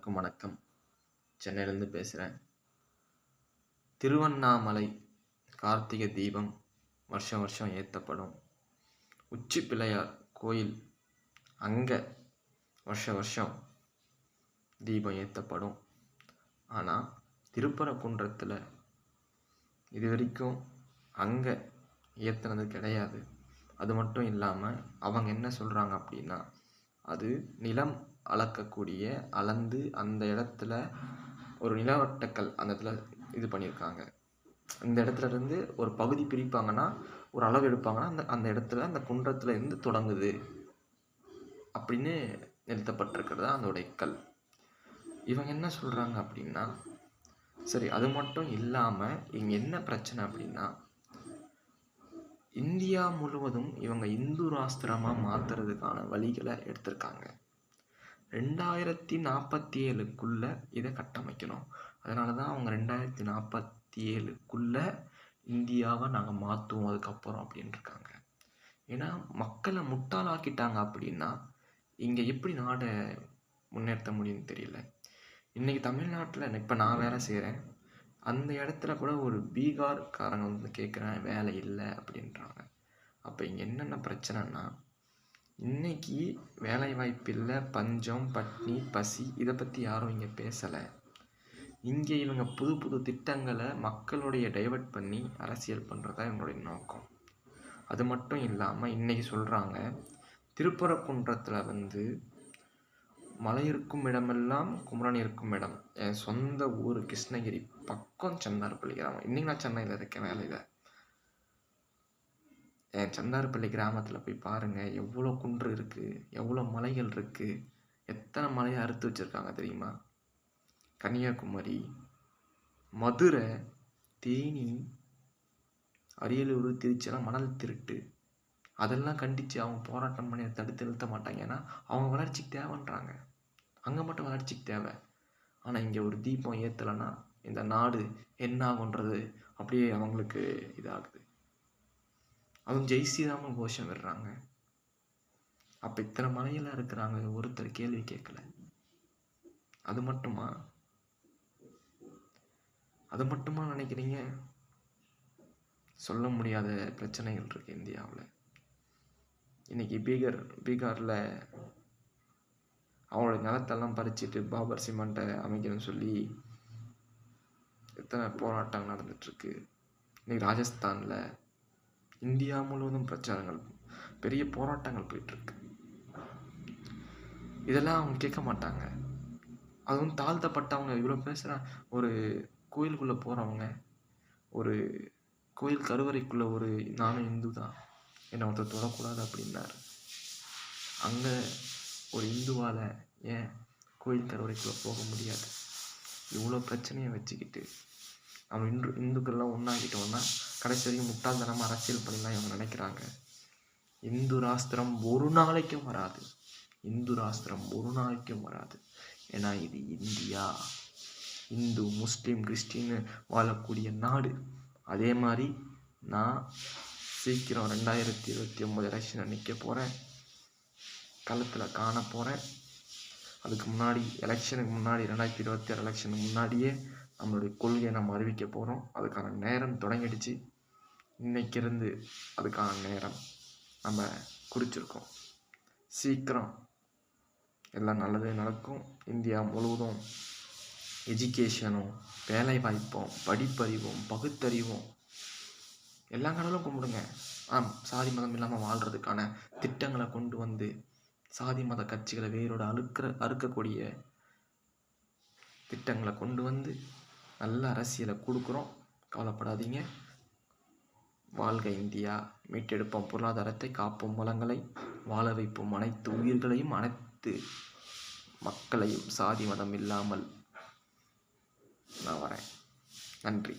எல்லாருக்கும் வணக்கம். சென்னையிலேருந்து பேசுகிறேன். திருவண்ணாமலை கார்த்திகை தீபம் வருஷம் வருஷம் ஏற்றப்படும். உச்சி பிள்ளையார் கோயில் அங்கே வருஷம் தீபம் ஏற்றப்படும். ஆனால் திருப்பரங்குன்றத்தில் இது வரைக்கும் அங்கே ஏற்றுனது கிடையாது. அது மட்டும் இல்லாமல் அவங்க என்ன சொல்கிறாங்க அப்படின்னா, அது நிலம் அளக்கக்கூடிய அளந்து அந்த இடத்துல ஒரு நிலவட்டக்கல் அந்த இடத்துல இது பண்ணியிருக்காங்க. இந்த இடத்துல இருந்து ஒரு பகுதி பிரிப்பாங்கன்னா, ஒரு அளவு எடுப்பாங்கன்னா, அந்த இடத்துல அந்த குன்றத்தில் இருந்து தொடங்குது அப்படின்னு நிறுத்தப்பட்டிருக்கிறது அதோடைய கல். இவங்க என்ன சொல்கிறாங்க அப்படின்னா, சரி அது மட்டும் இல்லாமல் இங்கே என்ன பிரச்சனை அப்படின்னா, இந்தியா முழுவதும் இவங்க இந்து ராஷ்டிரமாக மாற்றுறதுக்கான வழிகளை எடுத்திருக்காங்க. 2047 இதை கட்டமைக்கணும். அதனால தான் அவங்க 2047 இந்தியாவை நாங்கள் மாற்றுவோம் அதுக்கப்புறம் அப்படின்னு இருக்காங்க. ஏன்னா மக்களை முட்டாளாக்கிட்டாங்க அப்படின்னா இங்கே எப்படி நாடை முன்னேற்ற முடியும்னு தெரியல. இன்றைக்கி தமிழ்நாட்டில் இப்போ நான் வேலை செய்கிறேன், அந்த இடத்துல கூட ஒரு பீகார்காரங்க வந்து கேட்குறேன் வேலை இல்லை அப்படின்றாங்க. அப்போ இங்கே என்னென்ன பிரச்சனைனா, இன்றைக்கி வேலை வாய்ப்பு இல்லை, பஞ்சம், பட்னி, பசி இதை பற்றி யாரும் இங்கே பேசலை. இங்கே இவங்க புது புது திட்டங்களை மக்களுடைய டைவர்ட் பண்ணி அரசியல் பண்ணுறதா இவங்களுடைய நோக்கம். அது மட்டும் இல்லாமல் இன்றைக்கி சொல்கிறாங்க, திருப்பரங்குன்றத்தில் வந்து மலை இருக்கும் இடமெல்லாம் குமரன் இருக்கும் இடம். என் சொந்த ஊர் கிருஷ்ணகிரி பக்கம் சந்தாரப்பள்ளி கிராமம். இன்றைக்கி நான் சென்னையில் இருக்கேன் வேலையில். என் சந்தாரப்பள்ளி கிராமத்தில் போய் பாருங்கள், எவ்வளோ குன்று இருக்குது, எவ்வளோ மலைகள் இருக்குது, எத்தனை மலையை அறுத்து வச்சுருக்காங்க தெரியுமா? கன்னியாகுமரி, மதுரை, தேனி, அரியலூர், திருச்சியெல்லாம் மணல் திருட்டு. அதெல்லாம் கண்டித்து அவங்க போராட்டம் பண்ணி அதை தடுத்து நிறுத்த மாட்டாங்க. ஏன்னா அவங்க வளர்ச்சிக்கு தேவைன்றாங்க. அங்கே மட்டும் வளர்ச்சிக்கு தேவை. ஆனால் இங்கே ஒரு தீபம் ஏற்றலைன்னா இந்த நாடு என்ன ஆகுன்றது அப்படியே அவங்களுக்கு இதாகுது. அதுவும் ஜெய் ஸ்ரீராமன் கோஷம் விடுறாங்க. அப்போ இத்தனை மலையெல்லாம் இருக்கிறாங்க, ஒருத்தர் கேள்வி கேட்கல. அது மட்டுமா நினைக்கிறீங்க? சொல்ல முடியாத பிரச்சனைகள் இருக்குது இந்தியாவில். இன்றைக்கி பீகாரில் அவங்களோட நிலத்தெல்லாம் பறிச்சுட்டு பாபர் சிமெண்ட்டை அமைக்கணும்னு சொல்லி எத்தனை போராட்டங்கள் நடந்துகிட்ருக்கு. இன்றைக்கி ராஜஸ்தானில், இந்தியா முழுவதும் பிரச்சாரங்கள், பெரிய போராட்டங்கள் போயிட்டுருக்கு. இதெல்லாம் அவங்க கேட்க மாட்டாங்க. அதுவும் தாழ்த்தப்பட்டவங்க இவ்வளோ பேசுகிற ஒரு கோயிலுக்குள்ளே போகிறவங்க, ஒரு கோயில் கருவறைக்குள்ளே ஒரு நானும் இந்து தான், என்னை ஒருத்தர் தொடக்கூடாது அப்படின்னாரு. அங்கே ஒரு இந்துவால் ஏன் கோயில் கருவறைக்குள்ளே போக முடியாது? இவ்வளோ பிரச்சனையை வச்சுக்கிட்டு நம்ம இந்துக்கள்லாம் ஒன்றாகிட்டோன்னா கடைசி வரைக்கும் முட்டாள்தனமாக அரசியல் பண்ணிலாம் இவங்க நினைக்கிறாங்க. இந்து ராஷ்டிரம் ஒரு நாளைக்கும் வராது. ஏன்னா இது இந்தியா. இந்து, முஸ்லீம், கிறிஸ்டின்னு வாழக்கூடிய நாடு. அதே மாதிரி நான் சீக்கிரம் 2029 எலெக்ஷனை நிற்க போகிறேன், களத்தில் காண போகிறேன். அதுக்கு முன்னாடி எலெக்ஷனுக்கு முன்னாடி 2026 எலெக்ஷனுக்கு முன்னாடியே நம்மளுடைய கொள்கையை நம்ம அறிவிக்க போகிறோம். அதுக்கான நேரம் தொடங்கிடுச்சு. இன்றைக்கிருந்து அதுக்கான நேரம் நம்ம குறிச்சிருக்கோம். சீக்கிரம் எல்லாம் நல்லதே நடக்கும். இந்தியா முழுவதும் எஜுகேஷனும், வேலை வாய்ப்பும், படிப்பறிவும், பகுத்தறிவும் எல்லா கடலும் கும்பிடுங்க. சாதி மதம் இல்லாமல் வாழ்கிறதுக்கான திட்டங்களை கொண்டு வந்து சாதி மத கட்சிகளை வேரோடு அறுக்கக்கூடிய திட்டங்களை கொண்டு வந்து நல்ல அரசியலை கொடுக்குறோம். கவலைப்படாதீங்க. வாழ்க இந்தியா. மீட்டெடுப்போம் பொருளாதாரத்தை, காப்போம் வளங்களை, வாழ வைப்போம் அனைத்து உயிர்களையும், அனைத்து மக்களையும். சாதி மதம் இல்லாமல் நான் வரேன். நன்றி.